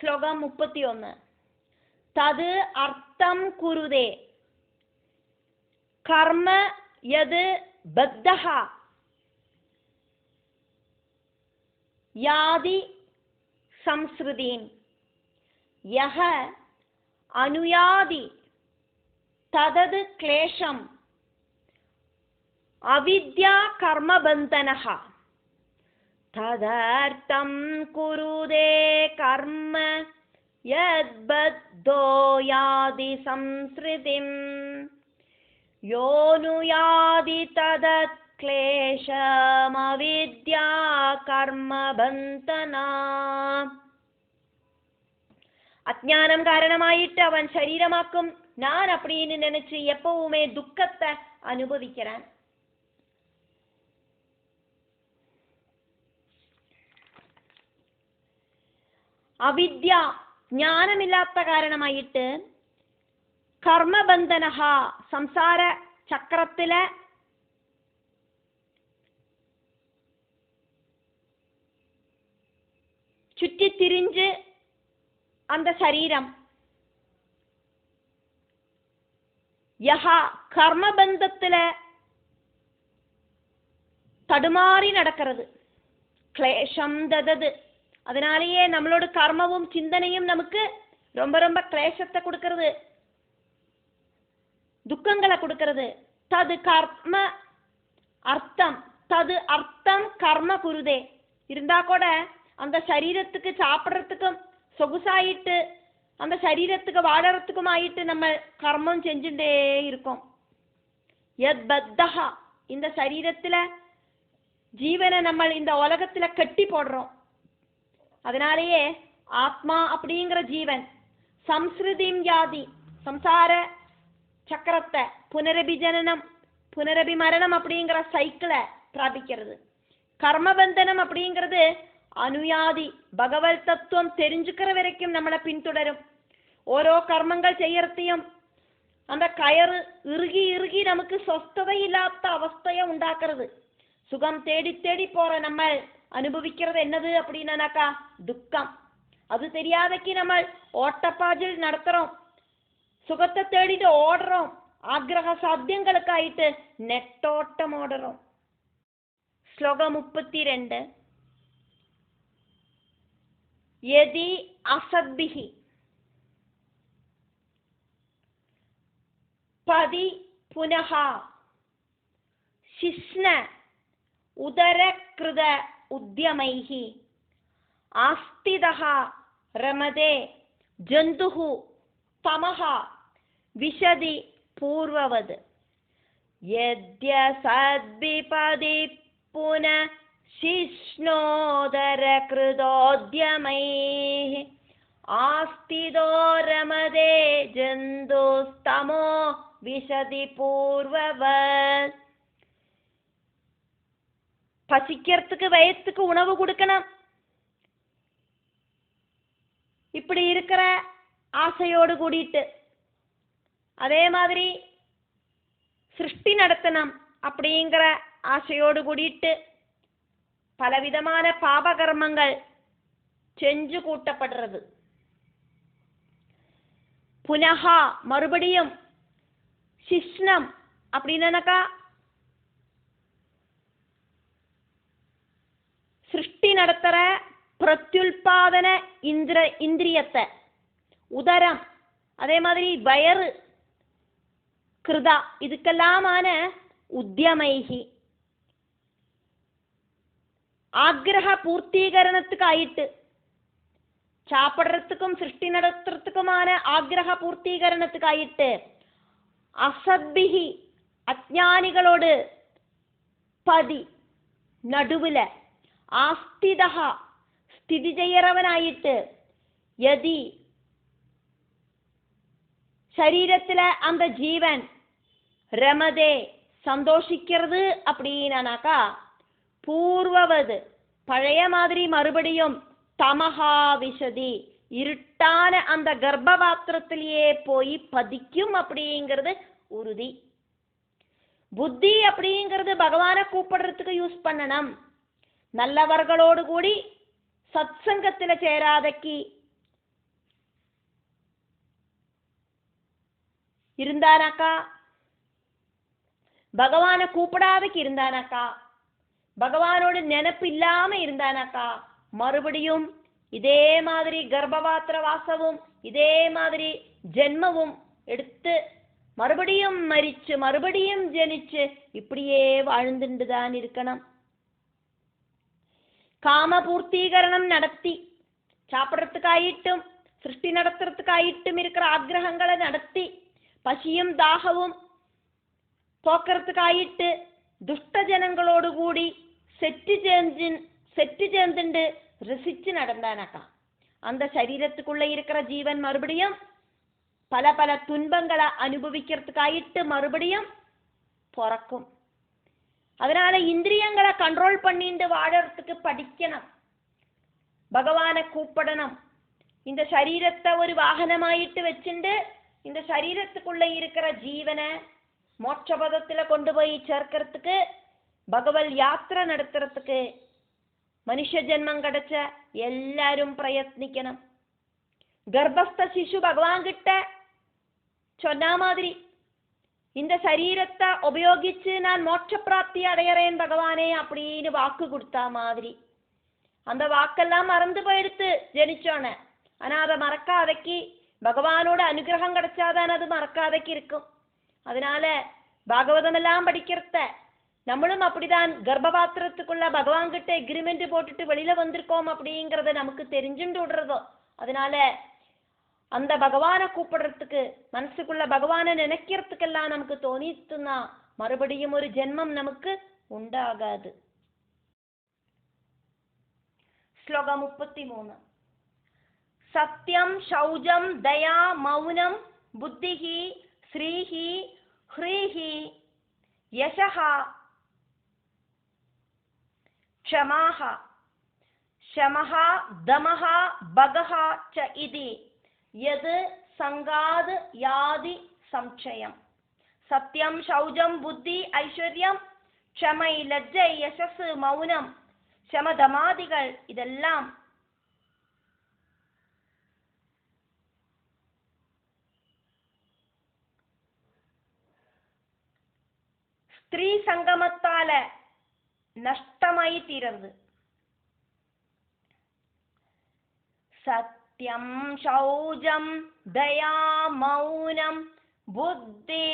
ശ്ലോകം 31. തത് അർത്ഥം കുരുതേ കർമ്മ യത് ബദ്ധഃ യാതി സംസൃതിം യഹ അനുയാതി തദത് ക്ലേശം അവിദ്യാ കർമ്മബന്ധനഃ തദർത്ഥം കുരുതേ കർമ്മ യദ്ബദ്ധോ യാതി സംസൃതിം യോനുയാതി തദത് ക്ലേശമവിദ്യാ കർമ്മബന്ധന. அஜ்ஞானம் காரணமாயிட்டு அவன் சரீரமாக்கும் நான் அப்படின்னு நினைச்சு எப்பவுமே துக்கத்தை அனுபவிக்கிறான். അവിദ്യ ജ്ഞാനമില്ലാത്ത കാരണമായിട്ട് കർമ്മബന്ധനഃ സംസാര ചക്രത്തിലെ ചുറ്റിത്തിരിഞ്ച് அந்த சரீரம் யஹ கர்மபந்தத்துல தடுமாறி நடக்கிறது கிளேஷம் ததது. அதனாலேயே நம்மளோட கர்மவும் சிந்தனையும் நமக்கு ரொம்ப ரொம்ப கிளேஷத்தை கொடுக்கிறது, துக்கங்களை கொடுக்கிறது. தது கர்ம அர்த்தம் தது அர்த்தம் கர்ம குருதே இருந்தா கூட அந்த சரீரத்துக்கு சாப்பிட்றதுக்கும் சொகுசாயிட்டு அந்த சரீரத்துக்கு வாழறதுக்குமாயிட்டு நம்ம கர்மம் செஞ்சுட்டே இருக்கோம். யத் பத்தஹா இந்த சரீரத்துல ஜீவனை நம்ம இந்த உலகத்துல கட்டி போடுறோம். அதனாலேயே ஆத்மா அப்படிங்கிற ஜீவன் சம்ஸ்ருதிம் யாதி சம்சார சக்கரத்தை புனரபி ஜனனம் புனரபி மரணம் அப்படிங்கிற சைக்கிளை பிராபிக்கிறது. கர்மபந்தனம் அப்படிங்கிறது அனுயாதி பகவத் தத்துவம் தெரிஞ்சுக்கிற வரைக்கும் நம்மளை பின்தொடரும். ஓரோ கர்மங்கள் செய்யறதையும் அந்த கயறு இறுகி இறுகி நமக்கு சொஸ்ததை இல்லாத அவஸ்தையை உண்டாக்குறது. சுகம் தேடி தேடி போற நம்ம அனுபவிக்கிறது என்னது அப்படின்னாக்கா துக்கம். அது தெரியாதக்கு நம்ம ஓட்டப்பாஜில் நடத்துறோம், சுகத்தை தேடிட்டு ஓடுறோம், ஆக்ரக சாத்தியங்களுக்காயிட்டு நெட்டோட்டம் ஓடுறோம். ஸ்லோகம் 32. யதி அசத்பிஹி பதி புனஹ சிஸ்ன உதரக்ருத உத்யமைஹி ஆஸ்திதஹ ரமதே ஜந்துஹு தமஹ விஷதி பூர்வவத் யத்ய சத்பிபதி புன ശിഷ്ണോദരകൃതോദ്യമൈഃ ആസ്തിദോ രമതേ ജന്തുസ്തമോ വിശതി പൂർവവത്. பசிக்கிறதுக்கு வயத்துக்கு உணவு கொடுக்கணும். இப்படி இருக்கிற ஆசையோடு கூடிட்டு அதே மாதிரி சிருஷ்டி நடத்தணும் அப்படிங்கிற ஆசையோடு கூடிட்டு பலவிதமான பாபகர்மங்கள் செஞ்சு கூட்டப்படுறது. புனஹா மறுபடியும் சிஷ்ணம் அப்படின்னாக்கா சிருஷ்டி நடத்துற பிரத்யுல்பாதன இந்திரியத்தை, உதரம் அதே மாதிரி வயறு கிருதா இதுக்கெல்லாமான உத்யமைஹி ஆக்ரஹ பூர்த்தீகரணத்துக்காயிட்டு சாப்பிட்றதுக்கும் சிருஷ்டி நடத்துறதுக்குமான ஆக்ரஹ பூர்த்தீகரணத்துக்காயிட்டு அசத்பிஹி அஜ்ஞானிகளோடு பதி நடுவுல ஆஸ்திதஹா ஸ்திதி செய்யறவனாயிட்டு யதி சரீரத்துல அந்த ஜீவன் ரமதே சந்தோஷிக்கிறது அப்படின்னாக்கா பூர்வவது பழைய மாதிரி மறுபடியும் தமஹா விஷதி இருட்டான அந்த கர்ப்பபாத்திரத்திலேயே போய் பதிக்கும் அப்படிங்கிறது உறுதி. புத்தி அப்படிங்கிறது பகவானை கூப்பிடுறதுக்கு யூஸ் பண்ணணும். நல்லவர்களோடு கூடி சத்சங்கத்துல சேராதக்கி இருந்தானாக்கா, பகவானை கூப்பிடாதக்கு இருந்தானாக்கா, பகவானோட நினைப்பு இல்லாம இருந்தானாக்கா, மறுபடியும் இதே மாதிரி கர்ப்பபாத்திர வாசமும் இதே மாதிரி ஜென்மவும் எடுத்து மறுபடியும் மரிச்சு மறுபடியும் ஜனிச்சு இப்படியே வாழ்ந்துட்டுதான் இருக்கணும். காமபூர்த்தீகரணம் நடத்தி சாப்பிட்றதுக்காയിട്ടും സൃഷ്ടി നടത്തുறதுக்காയിട്ടും இருக்கிற ஆக்ரகங்களை நடத்தி பசியும் தாகவும் போக்குறதுக்காയിട്ട് ദുഷ്ടജനങ്ങളോടുകൂടി செட்டு சேர்ந்துண்டு ரசிச்சு நடந்தானாக்கா, அந்த சரீரத்துக்குள்ள இருக்கிற ஜீவன் மறுபடியும் பல பல துன்பங்களை அனுபவிக்கிறதுக்காയിട്ട് மறுபடியும் பிறக்கும். அதனால இந்திரியங்களை கண்ட்ரோல் பண்ணிட்டு வாழறதுக்கு படிக்கணும், பகவானை கூப்பிடணும். இந்த சரீரத்தை ஒரு வாகனமாயிட்டு வச்சுண்டு இந்த சரீரத்துக்குள்ள இருக்கிற ஜீவனை மோட்சபதத்துல கொண்டு போய் சேர்க்கிறதுக்கு, பகவத் யாத்திரை நடத்துறதுக்கு மனுஷ ஜென்மம் கிடைச்ச எல்லாரும் பிரயத்னிக்கணும். கர்ப்பஸ்த சிசு பகவான் கிட்ட சொன்ன மாதிரி இந்த சரீரத்தை உபயோகிச்சு நான் மோட்ச பிராப்தி அடையறேன் பகவானே அப்படின்னு வாக்கு கொடுத்தா மாதிரி அந்த வாக்கெல்லாம் மறந்து போயிடுத்து ஜனிச்சோன. ஆனா அதை மறக்காதைக்கு பகவானோட அனுகிரகம் கிடைச்சாதான் அது மறக்காதைக்கு இருக்கும். அதனால பாகவதம் எல்லாம் படிக்கிறத நம்மளும் அப்படிதான் கர்ப்பபாத்திரத்துக்குள்ள பகவான் கிட்ட எக்ரிமெண்ட் போட்டுட்டு வெளியில வந்திருக்கோம் அப்படிங்கறத நமக்கு தெரிஞ்சுட்டு விடுறதோ. அதனால அந்த பகவானை கூப்பிடுறதுக்கு மனசுக்குள்ள பகவானை நினைக்கிறதுக்கெல்லாம் நமக்கு தோணித்துனா மறுபடியும் ஒரு ஜென்மம் நமக்கு உண்டாகாது. ஸ்லோகம் 33. சத்யம் சௌஜம் தயா மௌனம் புத்திஹி ஸ்ரீஹி ஹ்ரீஹி யசஹ க்ஷமாஹ ஷமஹ தமஹ பகஹ ச இதி யத் சங்காத் யாதி சம்சயம். சத்யம் சௌஜம் புத்தி ஐஸ்வர்யம் க்ஷமை லஜ்ஜை யசஸ் மௌனம் சமதமாதிகள் இதெல்லாம் ஸ்திரீ சங்கமத்தால நஷ்டமாயி தீரது. சத்யம் சௌஜம் தயா மௌனம் புத்தி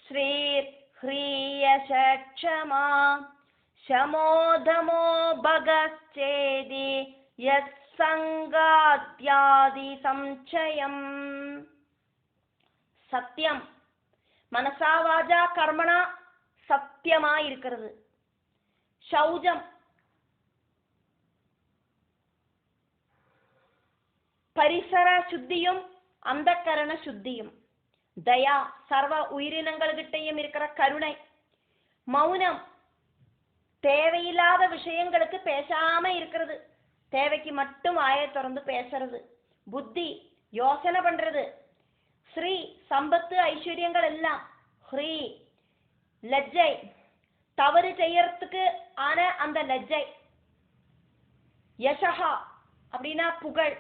ஸ்ரீர் ஹ்ரீயச க்ஷமா சமோதமோ பகச்சேதி யத் சங்காத்யாதி சம்சயம். சத்தியம் மனசா வாஜா கர்மணா சத்தியமா இருக்கிறது. சௌஜம் பரிசர சுத்தியும் அந்தக்கரண சுத்தியும். தயா சர்வ உயிரினங்கள்கிட்டையும் இருக்கிற கருணை. மௌனம் தேவையில்லாத விஷயங்களுக்கு பேசாம இருக்கிறது, தேவைக்கு மட்டும் வாயை திறந்து பேசுறது. புத்தி யோசனை பண்றது. ஸ்ரீ சம்பத்து ஐஸ்வர்யங்கள் எல்லாம். ஹ்ரீ லஜ்ஜை தவறு செய்யறதுக்கு ஆன அந்த லஜ்ஜை. யசஹா அப்படின்னா புகழ்.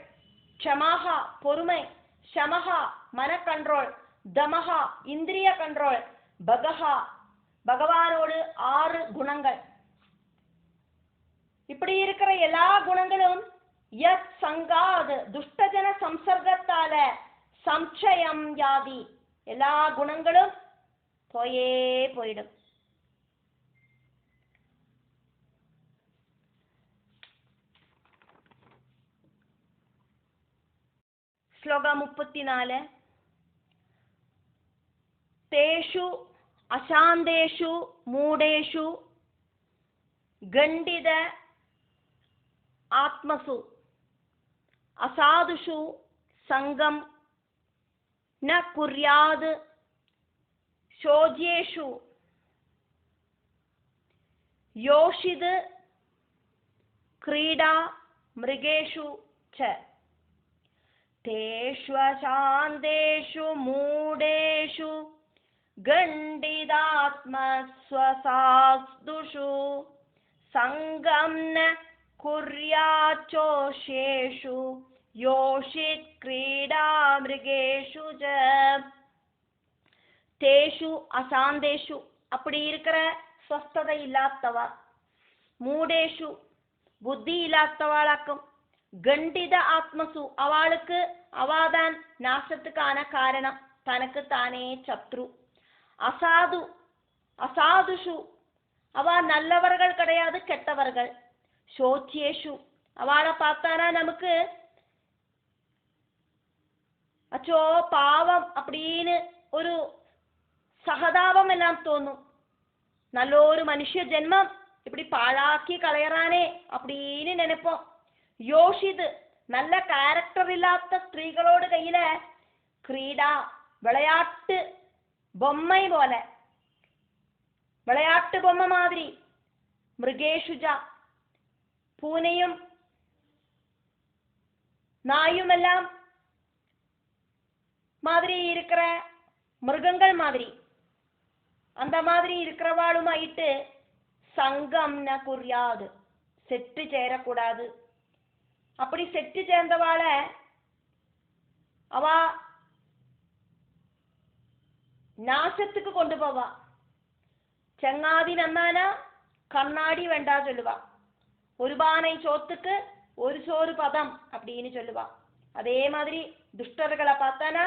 க்ஷமாஹா பொறுமை. ஷமஹா மன கண்ட்ரோல். தமஹா இந்திரிய கண்ட்ரோல். பகஹா பகவானோடு 6 குணங்கள். இப்படி இருக்கிற எல்லா குணங்களும் யத் சங்காத் துஷ்டஜன சம்சர்க்கத்தால சம்சயம் யாதி எல்லா குணங்களும் போயே போயிடும். ஸ்லோகம் 34. தேஷு அசாந்தேஷு மூடேஷு கண்டித ஆத்மசு அசாதுஷு சங்கம் ந குர்யாத் சோஜ்யேஷு யோஷித் கிரீடா மிருகேஷு ச. தேஷு அசாந்தேஷு மூடேஷு கண்டிதாத்மஸ்வசாதுஷு சங்கம் ந குர்யாச்சோஷேஷு யோஷித் கிரீடா மிருகேஷு ச. தேஷு அசாந்தேஷு அப்படி இருக்கிற ஸ்வஸ்ததை இல்லாதவ, மூடேஷு புத்தி இல்லாதவாளாக்கும், கண்டித ஆத்மசு அவளுக்கு அவாதான் நாசத்துக்கான காரணம், தனக்கு தானே சத்ரு, அசாது அசாதுஷு அவ நல்லவர்கள் கிடையாது கெட்டவர்கள், சோச்சியேஷு அவளை பார்த்தானா நமக்கு அச்சோ பாவம் அப்படின்னு ஒரு സഹതാപം എല്ലാം തോന്നും. നല്ലൊരു മനുഷ്യ ജന്മം இப்படி பாழாக்கி களையறானே அப்படின்னு நினைப்போம். யோஷிது நல்ல கேரக்டர் இல்லாத ஸ்திரீகளோடு கையில கிரீடா விளையாட்டு பொம்மை போல, விளையாட்டு பொம்மை மாதிரி, மிருகேஷுஜா பூனையும் நாயும் எல்லாம் மாதிரி இருக்கிற மிருகங்கள் மாதிரி, அந்த மாதிரி இருக்கிறவாளுமாயிட்டு சங்கம் ந குறியாது செட்டு சேரக்கூடாது. அப்படி செட்டு சேர்ந்தவாளை அவ நாசத்துக்கு கொண்டு போவா. ചെങ്ങാതി നന്നാനാ കണ്ണാടി വേണ്ടാ ചൊല്ലുവാ, ഒരു പാனை சோத்துக்கு ஒரு சோறு பதம் அப்படின்னு சொல்லுவா. அதே மாதிரி துஷ்டர்களை பார்த்தானா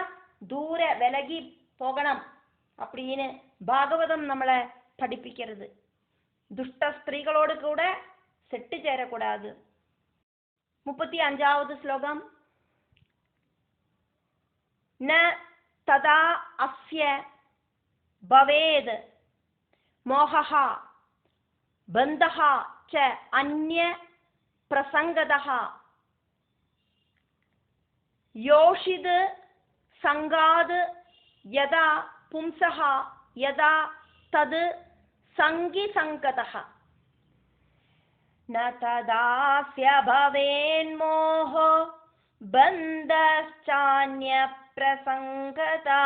தூர விலகி போகணும் அப்படின்னு பாகவதம் நம்மளை படிப்பிக்கிறது. துஷ்ட ஸ்திரீகளோடு கூட செட்டு சேரக்கூடாது. 35வது ஸ்லோகம். ந ததா அஸ்ய பவேத் மோஹः பந்தः ச அன்ய பிரசங்கதः யோஷித் சங்காத் யதா பும்சः யதா தத் சங்கி சங்கதः ந ததாஸ்ய பவேன்மோஹோ பந்தஸ்சான்ய பிரசங்கதா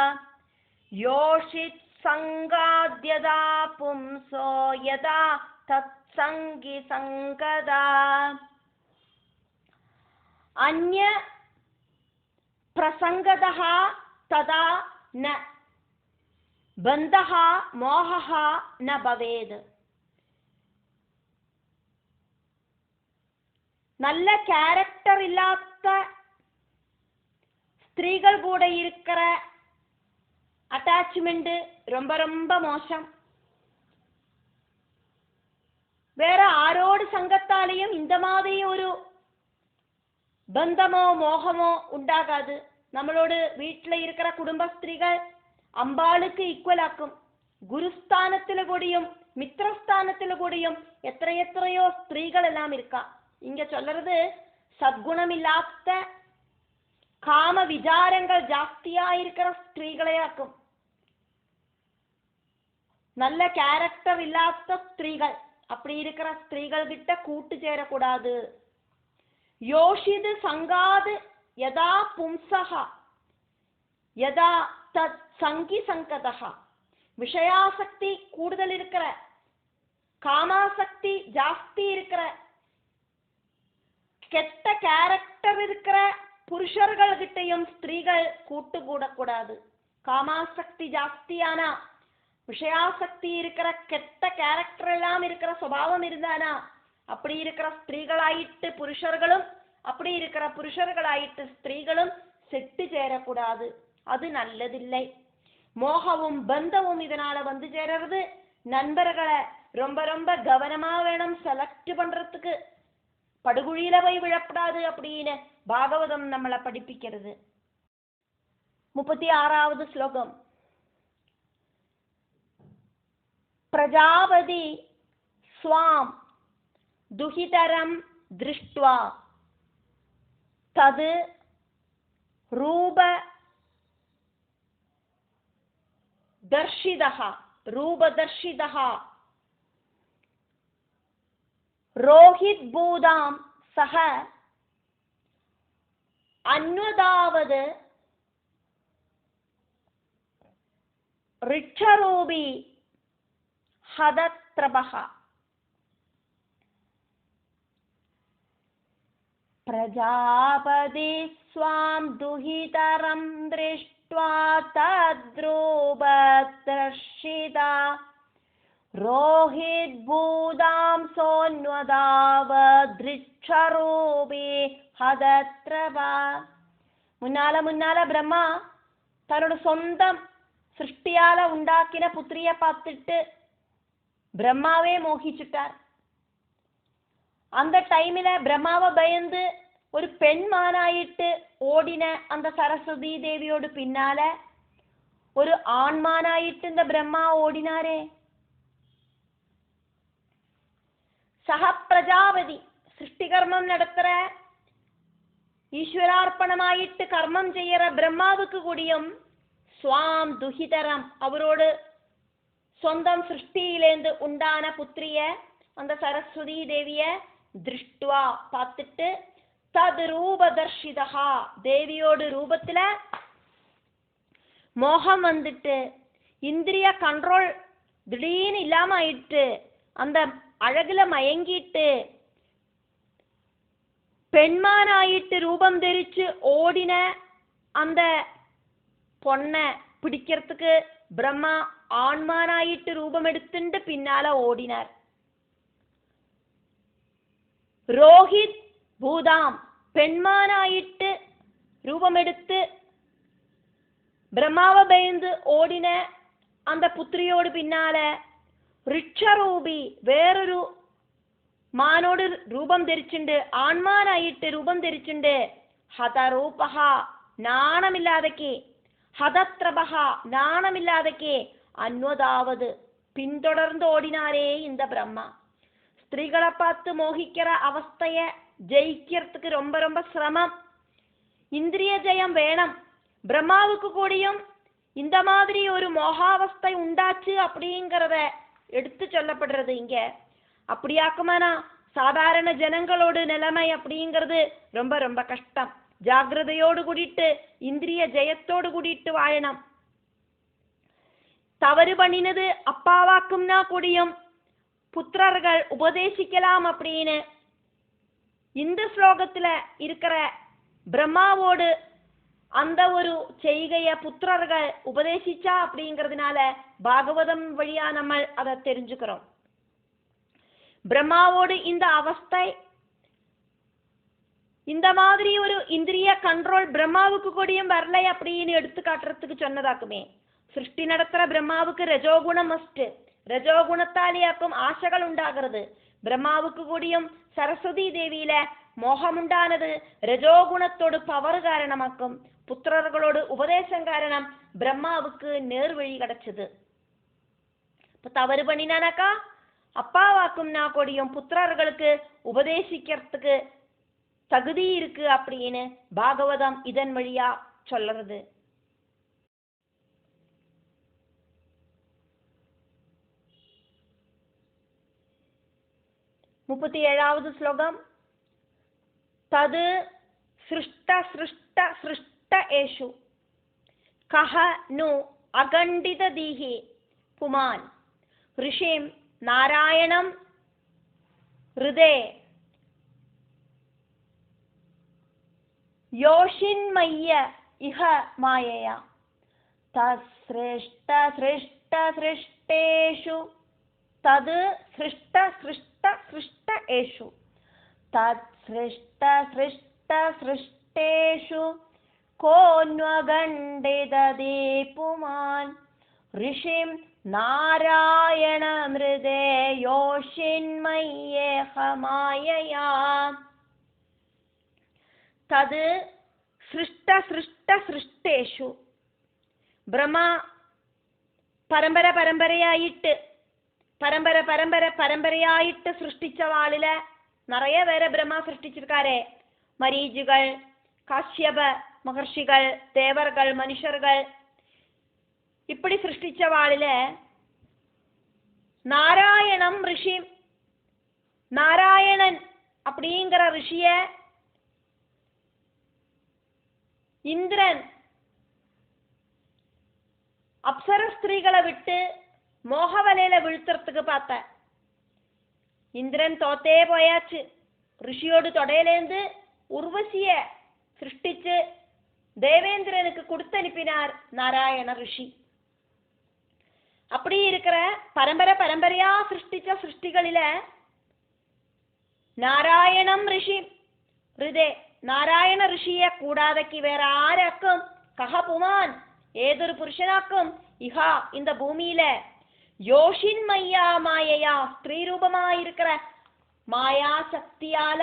யோஷித் சங்காத்யதா பும்சோ யதா தத் சங்கி சங்கதா. அன்ய பிரசங்கதः ததா ந பந்தः மோஹः ந பவேத். நல்ல கேரக்டர் இல்லாத ஸ்திரீகள் கூட இருக்கிற அட்டாச்மெண்ட் ரொம்ப ரொம்ப மோசம். வேற ஆரோடு சங்கத்தாலையும் இந்த மாதிரி ஒரு பந்தமோ மோகமோ உண்டாகாது. நம்மளோட வீட்டில் இருக்கிற குடும்ப ஸ்திரீகள் அம்பாளுக்கு ஈக்குவல் ஆக்கும். குருஸ்தானத்துல கூடியும் மித்திரஸ்தானத்துல கூடியும் எத்தனையோ ஸ்திரீகள் எல்லாம் இருக்கா. இங்க சொல்றது சத்குணம் இல்லாத காம விசாரங்கள் ஜாஸ்தியா இருக்கிற ஸ்திரீகளே ஆக்கும். நல்ல கேரக்டர் இல்லாத ஸ்திரீகள், அப்படி இருக்கிற ஸ்திரீகள் கிட்ட கூட்டு சேரக்கூடாது. யோஷிது சங்காது யதா பும்சஹ யதா தத் சங்கி சங்கதஹ. விஷயாசக்தி கூடுதல் இருக்கிற, காமாசக்தி ஜாஸ்தி இருக்கிற, கெட்ட கேரக்டர் இருக்கிற புருஷர்கள் கிட்டையும் ஸ்திரீகள் கூட்டு கூடக்கூடாது. காமாசக்தி ஜாஸ்தியானா, விஷயாசக்தி இருக்கிற கெட்ட கேரக்டர் எல்லாம் இருக்கிற சுபாவம் இருந்தானா, அப்படி இருக்கிற ஸ்திரீகளாயிட்டு புருஷர்களும் அப்படி இருக்கிற புருஷர்களாயிட்டு ஸ்திரீகளும் செட்டு சேரக்கூடாது. அது நல்லதில்லை. மோகமும் பந்தமும் இதனால வந்து சேரறது. நண்பர்களை ரொம்ப ரொம்ப கவனமா வேணும் செலக்ட் பண்றதுக்கு. படுகுழியில போய் விழப்படாது அப்படின்னு பாகவதம் நம்மளை படிப்பிக்கிறது. 36வது ஸ்லோகம். பிரஜாபதி ஸ்வாம் துஹிதரம் திருஷ்ட்வா தது ரூப ரூபதர்ஷிதः ரோஹித் பூதாம் சஹ அன்வதாவது ரிட்சரூபி ஹதத்ரபஹ. பிரஜாபதி ஸ்வாம் துஹிதரம் திருஷ்ட்வா दृष्ट्वा तद्रूपदर्शिता रोहिद्भूतां सोऽन्वदावदृच्छरूपी हदत्रवा. മുന്നാല ബ്രഹ്മ തന്നോട് സ്വന്തം സൃഷ്ടിയാല ഉണ്ടാക്കിന പുത്രിയെ பார்த்துட்டு பிரம்மாவே மோகிச்சுட்டார். அந்த டைமில பிரம்மாவை பயந்து ஒரு பெண்மானாயிட்டு ஓடின அந்த சரஸ்வதி தேவியோடு பின்னால ஒரு ஆண்மானாயிட்டு இந்த பிரம்மா ஓடினாரே. சக பிரஜாபதி சிருஷ்டிகர்மம் நடத்துற ஈஸ்வரார்ப்பணமாயிட்டு கர்மம் செய்யற பிரம்மாவுக்கு கூடியும் ஸ்வாம் துஹிதரம் அவரோடு സ്വന്തം സൃഷ്ടിയിലേന്ത് ഉണ്ടാന പുത്രിയ அந்த சரஸ்வதி தேவிய திருஷ்டுவா பார்த்துட்டு தது ரூபதர்ஷிதா தேவியோடு ரூபத்துல மோகம் வந்துட்டு இந்திரிய கண்ட்ரோல் திடீர்னு இல்லாம ஆயிட்டு அந்த அழகுல மயங்கிட்டு பெண்மானாயிட்டு ரூபம் தெரிச்சு ஓடின அந்த பொண்ணை பிடிக்கிறதுக்கு பிரம்மா ஆண்மானாயிட்டு ரூபம் எடுத்துட்டு பின்னால ஓடினார். ரோஹித் பூதாம் பெண்மானாயிட்டு ரூபம் எடுத்து பிரம்மாவை பயந்து ஓடின அந்த புத்திரியோடு பின்னால ரிட்சரூபி வேறொரு മാനോട് രൂപം ധരിച്ചുണ്ട് ആൺമാനായിട്ട് രൂപം ധരിച്ചുണ്ട് ഹതരൂപഹ നാണമില്ലാതൊക്കെ ഹതത്രപഹ നാണമില്ലാതൊക്കെ അന്വതാവത് പിന്തുടർന്ന് ഓടിനാരേ இந்த பிரம்மா. ஸ்திரீகளை பார்த்து மோகிக்கிற அவஸ்தைய ஜெயிக்கிறதுக்கு ரொம்ப ரொம்ப சிரமம். இந்திரிய ஜெயம் வேணும். பிரம்மாவுக்கு கூடியும் இந்த மாதிரி ஒரு மோகாவஸ்தை உண்டாச்சு அப்படிங்கிறத எடுத்து சொல்லப்படுறது இங்க. அப்படியாக்குமானா சாதாரண ஜனங்களோடு நிலைமை அப்படிங்கிறது ரொம்ப ரொம்ப கஷ்டம். ஜாகிரதையோடு கூடிட்டு இந்திரிய ஜெயத்தோடு கூடிட்டு வாழணும். தவறு பண்ணினது அப்பாவாக்கும்னா கூடியும் புத்திரர்கள் உபதேசிக்கலாம் அப்படின்னு இந்த ஸ்லோகத்துல இருக்கிற பிரம்மாவோடு அந்த ஒரு செய்கைய புத்திரர்கள் உபதேசிச்சா அப்படிங்கிறதுனால பாகவதம் வழியா நம்ம அதை தெரிஞ்சுக்கிறோம். பிரம்மாவோடு இந்த அவஸ்தை இந்த மாதிரி ஒரு இந்திரிய கண்ட்ரோல் பிரம்மாவுக்கு கூடியும் வரலை அப்படின்னு எடுத்து காட்டுறதுக்கு சொன்னதாக்குமே. சிருஷ்டி நடத்துற பிரம்மாவுக்கு ரஜோகுணம் மஸ்ட். ரஜோகுணத்தாலேயாக்கும் ஆசைகள் உண்டாகிறது. பிரம்மாவுக்கு கூடியும் சரஸ்வதி தேவியில மோகம் உண்டானது ரஜோகுணத்தோடு பவர் காரணமாக்கும். புத்திரர்களோடு உபதேசம் காரணம் பிரம்மாவுக்கு நேர்வழி கிடைச்சது. இப்ப தவறு பண்ணினானாக்கா அப்பாவாக்கும்னா கூடியும் புத்திரர்களுக்கு உபதேசிக்கிறதுக்கு தகுதி இருக்கு அப்படின்னு பாகவதம் இதன் வழியா சொல்றது. 37வது ஸ்லோகம். தது சிருஷ்ட சிருஷ்ட சிருஷ்ட ஏஷு கஹ நு அகண்டித தீஹி புமான் ரிஷிம் நாராயணம் ஹிருதே யோஷின்மய்ய இஹ மாயையா தஸ்ருஷ்ட சிருஷ்ட சிருஷ்டேஷு தது சிருஷ்ட சிருஷ்ட சிருஷ்ட ஏஷு தத் சிருஷ்ட சிருஷ்ட சிருஷ்டேஷு கோன்வகண்டிததி புமான் ரிஷிம் நாராயண மிருதே யோஷின்மய்யேஹ மாயையா தது சிருஷ்ட சிருஷ்ட சிருஷ்டேஷு. பிரம்மா പരമ്പരയായിട്ട് സൃഷ്ടിച്ച വാളില നിറയ പേരെ ബ്രഹ്മ സൃഷ്ടിച്ചിരിക്കാരെ. മരീചികൾ, കാശ്യപ മഹർഷികൾ, ദേവർകൾ, മനുഷ്യர்கள் இப்படி சிருஷ்டிச்ச வாளில நாராயணம் ரிஷி, நாராயணன் அப்படிங்கிற ரிஷிய இந்திரன் அப்சர ஸ்திரீகளை விட்டு மோகவலையில வீழ்த்துறதுக்கு பார்த்த. இந்திரன் தோத்தே போயாச்சு. ரிஷியோடு தொடையிலேந்து உர்வசிய சிருஷ்டிச்சு தேவேந்திரனுக்கு கொடுத்தனுப்பினார் நாராயண ரிஷி. அப்படி இருக்கிற பரம்பரையா சிருஷ்டிச்ச சிருஷ்டிகளில നാരായണം ഋഷി ഹൃദേ നാരായണ ഋഷിയെ കൂടാതെക്ക് വേറെ ആരാക്കും കഹ പുമാൻ ഏതൊരു പുരുഷനാക്കും ഇഹ இந்த ഭൂമിയിലെ யோஷின்மையா மாயையா ஸ்திரீ ரூபமாயிருக்கிற மாயா சக்தியால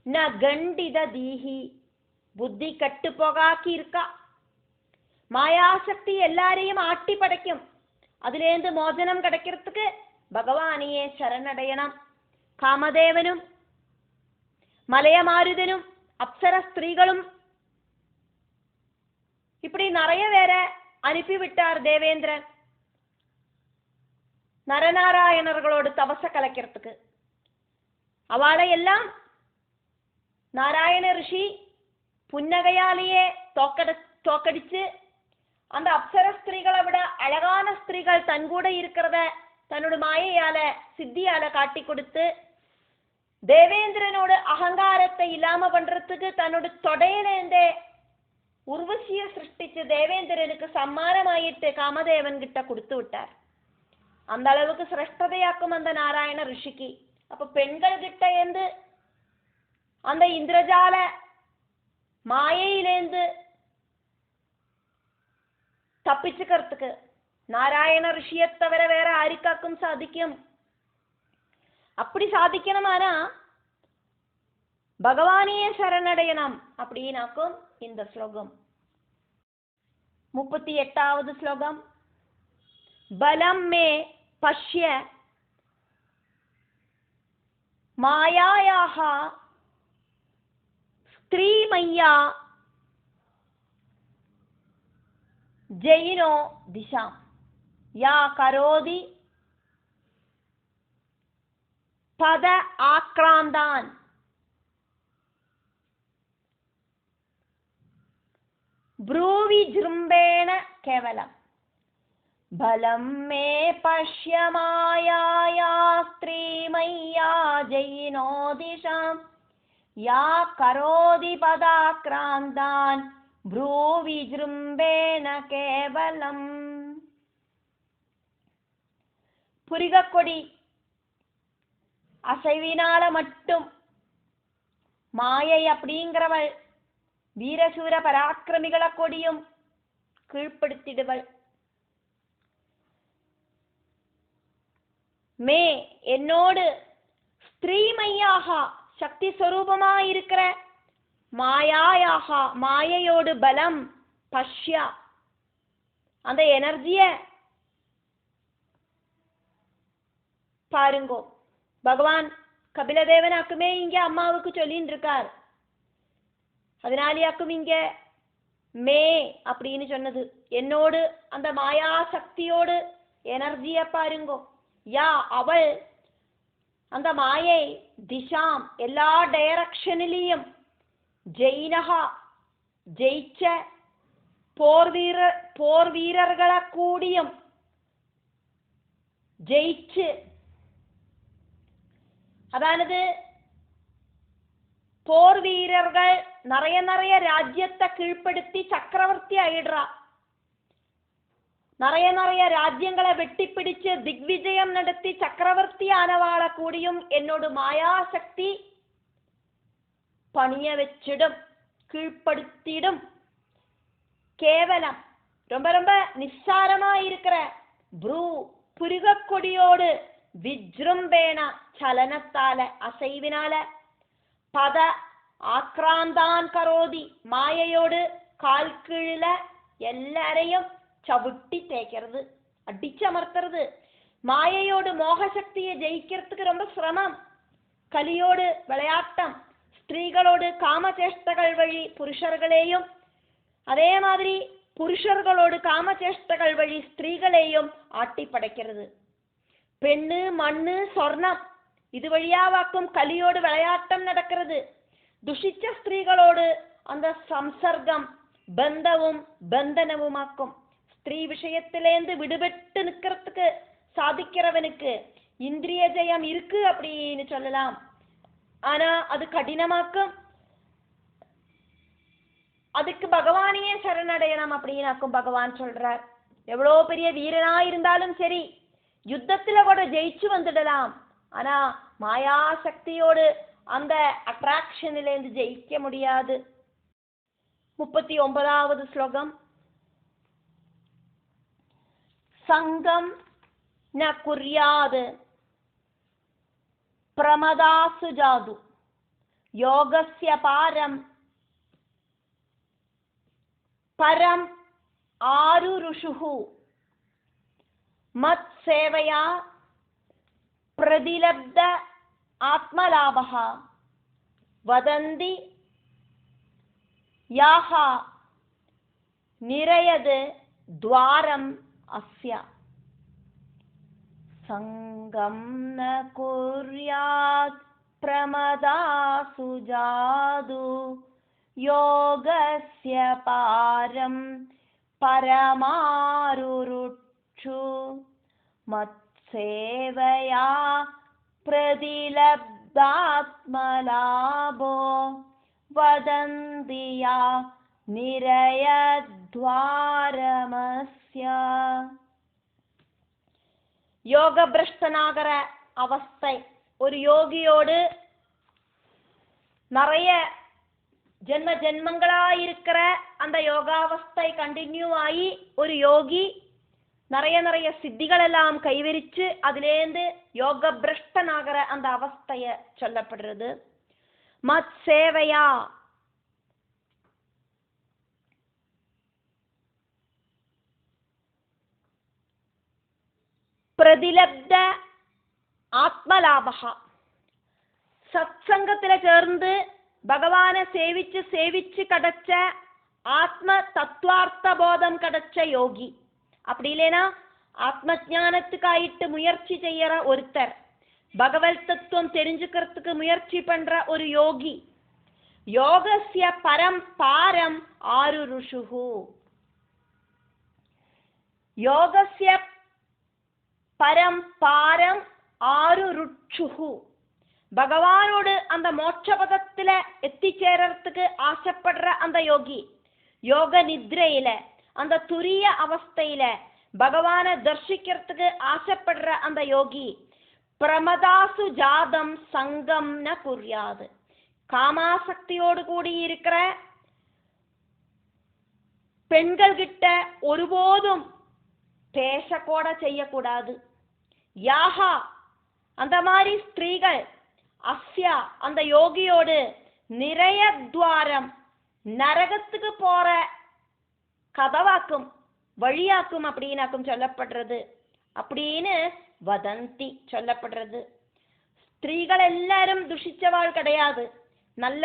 ந கண்டித தீஹி புத்தி கட்டு போகாக்கி இருக்கா. மாயாசக்தி எல்லாரையும் ஆட்டி படைக்கும். അതിലേന്ത് മോചനം கிடைக்கிறதுக்கு ഭഗവാനിയെ ശരണടയണം. കാമദേവനും മലയമാരുതനും അപ്സര സ്ത്രീകളും இப்படி நிறைய பேரை அனுப்பிவிட்டார் தேவேந்திரன் நரநாராயணர்களோடு தபச கலைக்கிறதுக்கு. அவளை எல்லாம் நாராயண ரிஷி புன்னகையாலேயே தோக்கடிச்சு அந்த அப்சர ஸ்திரீகளை விட அழகான ஸ்திரீகள் தன் கூட இருக்கிறத தன்னோட மாயையால சித்தியால காட்டி கொடுத்து தேவேந்திரனோட அகங்காரத்தை இல்லாம பண்றதுக்கு தன்னோட தொடையிலேந்தே உர்வசிய சிருஷ்டிச்சு தேவேந்திரனுக்கு சம்மானமாயிட்டு காமதேவன் கிட்ட கொடுத்து விட்டார். அந்த அளவுக்கு சிரேஷ்டதையாக்கும் அந்த நாராயண ரிஷிக்கு. அப்ப பெண்கள் கிட்ட இருந்து அந்த இந்திரஜால மாயையிலேந்து தப்பிச்சுக்கிறதுக்கு நாராயண ரிஷியை தவிர வேற ஆருக்காக்கும் சாதிக்கும். அப்படி சாதிக்கணுமானா பகவானியே சரணடையணும் அப்படின்னாக்கும் இந்த ஸ்லோகம். 38வது ஸ்லோகம். பலம் மே பஷ்ய மாயாயாஹ ஸ்திரீமய்யா ஜெயினோ திசாம் யா கரோதி பத ஆக்ராந்தான் ப்ரூவி ஜிரும்பேண கேவலம் பலம் மே பஷ்ய மாயாயா ஸ்திரீமய்யா ஜெயினோ திசாம் யா கரோதி பதாக்ராந்தான் ப்ரூவி ஜிரும்பேண கேவலம். புரிகக்கொடி அசைவினால மட்டும் மாயை அப்படிங்கிறவள் வீரசூர பராக்கிரமிகளை கொடியும் கீழ்ப்படுத்திடுவள். மே என்னோடு ஸ்திரீமையாக சக்தி ஸ்வரூபமாயிருக்கிற மாயாயாக மாயையோடு பலம் பஷ்யா அந்த எனர்ஜிய பாருங்கோ. பகவான் கபிலதேவனாக்குமே இங்க அம்மாவுக்கு சொல்லின்னு இருக்கார். அதனாலேயாக்கும் இங்க மே அப்படின்னு சொன்னது. என்னோடு அந்த மாயா சக்தியோடு எனர்ஜிய பாருங்கோ. யா அவள் அந்த மாயை திசாம் எல்லா டைரக்ஷனிலையும் ஜெயினகா ஜெயிச்ச போர் வீரர்களை கூடியும் ஜெயிச்சு அதானது போர் வீரர்கள் நிறைய ராஜ்யத்தை கீழ்ப்படுத்தி சக்கரவர்த்தி ஆயிடுறா. நிறைய ராஜ்யங்களை வெட்டி பிடிச்சு திக்விஜயம் நடத்தி சக்கரவர்த்தி ஆனவாள கூடியும் என்னோட மாயாசக்தி பணிய வச்சிடும் கீழ்ப்படுத்திடும். கேவலம் ரொம்ப நிஸ்சாரமா இருக்கிற ப்ரூ புரிகக்கொடியோடு விஜ்ரும்பேன சலனத்தால அசைவினால பத ஆக்ராந்தான் கரோதி மாயையோடு கால் கீழ எல்லாரையும் சவுட்டி தேய்க்கிறது அடிச்சமர்த்துறது. மாயையோடு மோகசக்தியை ஜெயிக்கிறதுக்கு ரொம்ப சிரமம். கலியோடு விளையாட்டம் ஸ்திரீகளோடு காமச்சேஷ்டகள் வழி புருஷர்களையும் அதே மாதிரி புருஷர்களோடு காமச்சேஷ்டகள் வழி ஸ்திரீகளையும் ஆட்டி படைக்கிறது. பெண்ணு மண்ணு சொர்ணம் இது வழியாவாக்கும் கலியோடு விளையாட்டம் நடக்கிறது. துஷிச்ச ஸ்திரீகளோடு அந்த சம்சர்க்கம் பந்தவும் பந்தனவுமாக்கும். ஸ்திரீ விஷயத்திலேந்து விடுபட்டு நிக்கிறதுக்கு சாதிக்கிறவனுக்கு இந்திரிய ஜெயம் இருக்கு அப்படின்னு சொல்லலாம். ஆனா அது கடினமாக்கும். அதுக்கு பகவானையே சரணடையணும் அப்படின்னாக்கும் பகவான் சொல்றார். எவ்வளோ பெரிய வீரனா இருந்தாலும் சரி, யுத்தத்துல கூட ஜெயிச்சு வந்துடலாம். ஆனா மாயா சக்தியோடு அந்த அட்ராக்ஷனிலேருந்து ஜெயிக்க முடியாது. 39வது ஸ்லோகம். சங்கம் ந குர்யாது பிரமதாசு ஜாது யோகஸ்ய பாரம் பரம் ஆருருஷுஹு மத் சேவையா பிரதிலப்த ஆத்மலாபஹ வதந்தி யாஹா நிரயது துவாரம் அஸ்ய. சங்கம் ந குர்யாத் பிரமதாசு ஜாது யோகஸ்ய பாரம் பரமாருருட்சு மத்சேவயா பிரதிலப்தாத்மலாபோ வதந்தியா நிரயத்வாரமஸ்ய. யோக பிரஷ்டனாகிற அவஸ்தை, ஒரு யோகியோடு நிறைய ஜென்ம ஜென்மங்களா இருக்கிற அந்த யோகாவஸ்தை கண்டினியூ ஆகி ஒரு யோகி நிறைய சித்திகள் எல்லாம் கைவரிச்சு அதிலேந்து யோக பிரஷ்டனாகிற அந்த அவஸ்தைய சொல்லப்படுறது. மத் சேவையா பிரதிலப்த ஆத்மலாபகா, சத்சங்கத்துல சேர்ந்து பகவானை சேவிச்சு கிடைச்ச ஆத்ம தத்துவார்த்த போதம் கிடைச்ச யோகி. அப்படி இல்லைனா ஆத்ம ஞானத்துக்காயிட்டு முயற்சி செய்யற ஒருத்தர், பகவத் தத்துவம் தெரிஞ்சுக்கிறதுக்கு முயற்சி பண்ற ஒரு யோகி. யோகஸ்ய பரம் பாரம் ஆருருஷுஹு, யோகஸ்ய பரம் பாரம் ஆருருட்சுஹு, பகவானோடு அந்த மோட்ச பதத்துல எத்திச்சேரத்துக்கு ஆசைப்படுற அந்த யோகி, யோக நித்ரையில அந்த துரிய அவஸ்தையில பகவானை தர்சிக்கிறதுக்கு ஆசைப்படுற அந்த யோகி, பிரமதாசு ஜாதம் சங்கம் ந குர்யாது, காமாசக்தியோடு கூடி இருக்கிற பெண்கள் கிட்ட ஒருபோதும் பேசக்கூட செய்யக்கூடாது. யாஹா, அந்த மாதிரி ஸ்திரீகள், அஸ்யா அந்த யோகியோடு நிறைய துவாரம், நரகத்துக்கு போற கதவாக்கும் வழியாக்கும் அப்படின்னாக்கும் சொல்லப்படுறது அப்படின்னு வதந்தி சொல்லப்படுறது. ஸ்திரீகள் எல்லாரும் துஷிச்சவாள் கிடையாது. நல்ல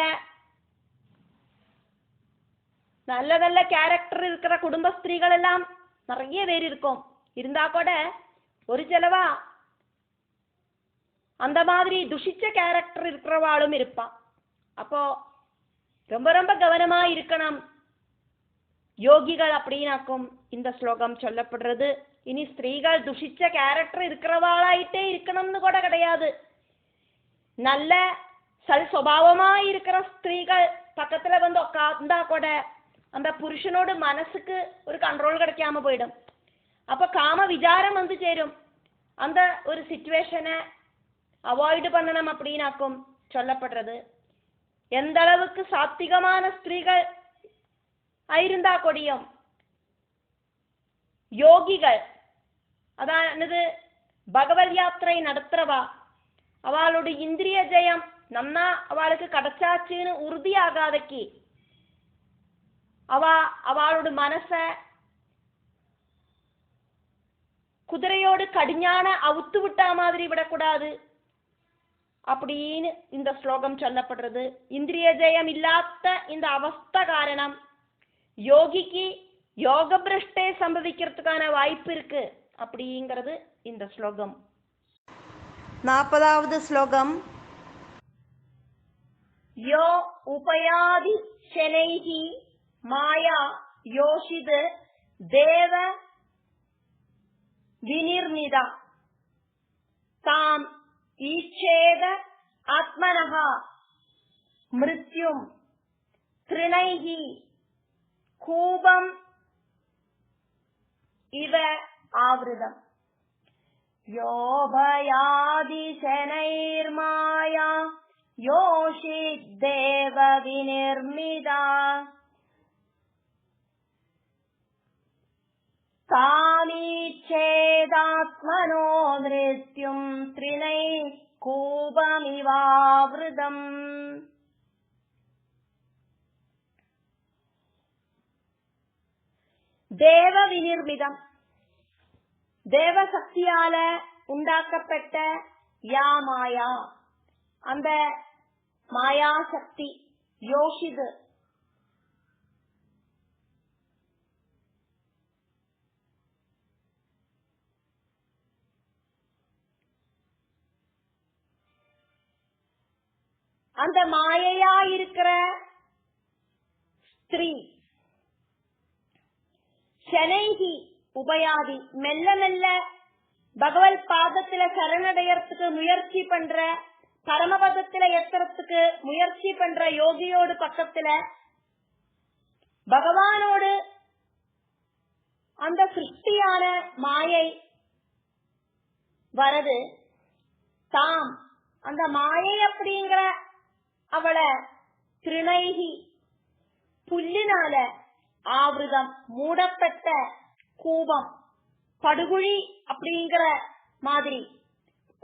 நல்ல கேரக்டர் இருக்கிற குடும்ப ஸ்திரீகள் எல்லாம் நிறைய பேர் இருக்கும். இருந்தா கூட ஒரு செலவா அந்த மாதிரி துஷிச்ச கேரக்டர் இருக்கிறவாளும் இருப்பான். அப்போ ரொம்ப கவனமா இருக்கணும் யோகிகள் அப்படின்னாக்கும் இந்த ஸ்லோகம் சொல்லப்படுறது. இனி ஸ்திரீகள் துஷிச்ச கேரக்டர் இருக்கிறவாளாயிட்டே இருக்கணும்னு கூட கிடையாது. நல்ல சல் சுபாவமா இருக்கிற ஸ்திரீகள் பக்கத்துல வந்து உட்கார்ந்தா கூட அந்த புருஷனோட மனசுக்கு ஒரு கண்ட்ரோல் கிடைக்காம போயிடும். அப்ப காம விசாரம் வந்து சேரும். அந்த ஒரு சிச்சுவேஷனை அவாய்டு பண்ணணும் அப்படின்னாக்கும் சொல்லப்படுறது. எந்த அளவுக்கு சாத்விகமான ஸ்திரீகள் ஆயிருந்தா கொடியும் யோகிகள், அதாவது பகவத் யாத்திரை நடத்துறவா, அவளோட இந்திரிய ஜெயம் நன்னா அவளுக்கு கிடைச்சாச்சுன்னு உறுதியாகாதக்கி அவளோட மனச குதிரையோடு கடிஞான அவுத்து விட்டா மாதிரி விடக்கூடாது அப்படின்னு இந்த ஸ்லோகம் சொல்லப்படுறது. இந்திரிய ஜெயம் இல்லாத இந்த அவஸ்தை காரணம் யோகிக்கு யோக பிரஷ்டே சம்பவிக்கிறதுக்கான வாய்ப்பு இருக்கு அப்படிங்கிறது இந்த ஸ்லோகம். 40வது ஸ்லோகம். யோ உபயாதி சனைஹி மாயா யோஷித் தேவ விநிர்மிதா தாம் ஈச்சேத ஆத்மனஹ மிருத்யும் த்ரிணைஹி ഇവ ആവൃതം. യോഭയാതി ശനൈർമായ യോഷിദ്ദേവ വിനിർമ്മിത താമീച്ഛേദാത്മനോ മൃത്യും ത്രിനൈ കൂപമിവാവൃതം. ദേവവിനിർമ്മിതം, தேவசக்தியால உண்டாக்கப்பட்ட யா மாயா, அந்த மாயாசக்தி யோஷிது அந்த மாயையா இருக்கிற ஸ்திரீ சனைகி உபயாதி மெல்ல மெல்ல பகவத் பாதத்துல சரணடையறதுக்கு முயற்சி பண்ற, பரமபதத்துல எத்துறதுக்கு முயற்சி பண்ற யோகியோடு பக்கத்துல பகவானோடு அந்த சிருஷ்டியான மாயை வரது. தாம் அந்த மாயை அப்படிங்கிற அவளை திருநைகி புல்லினால ஆவிரதம் மூடப்பட்ட கூபம், படுகுழி அப்படிங்கிற மாதிரி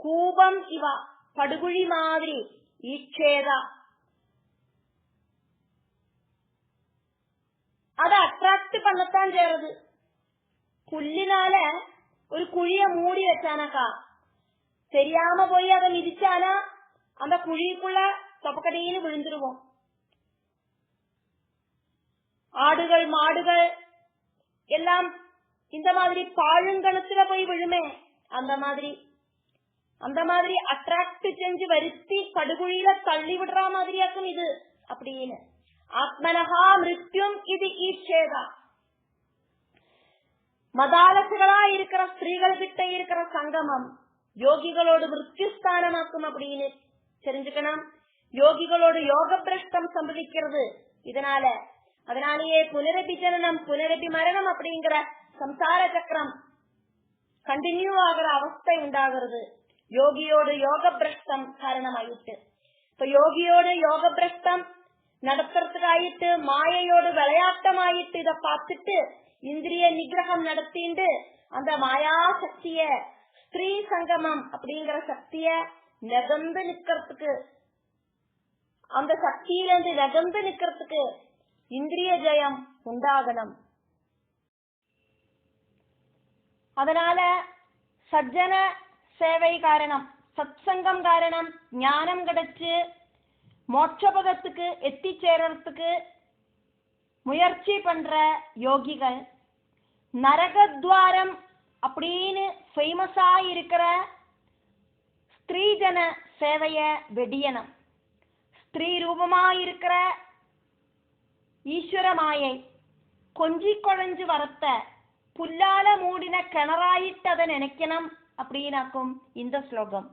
கூபம் இவ படுகுழி மாதிரி ஈச்சேதா அதை அட்ராக்ட் பண்ணத்தான் செய்யறது. புல்லினால ஒரு குழிய மூடி வச்சானக்கா தெரியாம போய் அதை மிதிச்சானா அந்த குழிக்குள்ள தொப்பக்கடியின்னு விழுந்துருவோம். ஆடுகள் மாடுகள் எல்லாம் இந்த மாதிரி பாழுங்கணத்துல போய் விழுமே, அந்த மாதிரி அட்ராக்ட் செஞ்சு வருத்தி படுகுழியில தள்ளி விடுற மாதிரியாக்கும் இது அப்படின்னு. ஆத்மனகா மிருத்யும் இது ஈச்சேதா. மதாலசுகளா இருக்கிற ஸ்திரீகள் கிட்ட இருக்கிற சங்கமம் யோகிகளோடு மிருத்யுஸ்தானமாக்கும் அப்படின்னு தெரிஞ்சுக்கணும். யோகிகளோடு யோக பிரஷ்டம் சம்பவிக்கிறது. அதனாலேயே புனரபி ஜனனம் புனரபி மரணம் அப்படிங்கிற சம்சார சக்கரம் கண்டினியூ ஆகிற அவஸ்தை உண்டாகிறது யோகியோடு யோக பிரஷ்டம் காரணமாயிட்டு. இப்ப யோகியோடு யோக பிரஷ்டம் நடத்துறதுக்காயிட்டு மாயையோடு விளையாட்டமாயிட்டு இத பார்த்துட்டு இந்திரிய நிகிரகம் நடத்திண்டு அந்த மாயா சக்திய ஸ்திரீ சங்கமம் அப்படிங்கிற சக்திய நகர்ந்து நிக்கிறதுக்கு, அந்த சக்தியிலிருந்து நகர்ந்து நிக்கிறதுக்கு இந்திரிய ஜெயம் உண்டாகணும். அதனால சஜ்ஜன சேவை காரணம், சத்சங்கம் காரணம் ஞானம் கிடைச்சு மோட்சபதத்துக்கு எத்திச்சேரத்துக்கு முயற்சி பண்ற யோகிகள் நரகத்வாரம் அப்படின்னு ஃபேமஸா இருக்கிற ஸ்திரீஜன சேவைய வெடியனம். ஸ்திரீ ரூபமா இருக்கிற ஈஸ்வர மாயை கொஞ்சி குழஞ்சு வரத்த புல்லால மூடின கிணறாயிட்டு அதை நினைக்கணும் அப்படின்னாக்கும் இந்த ஸ்லோகம்.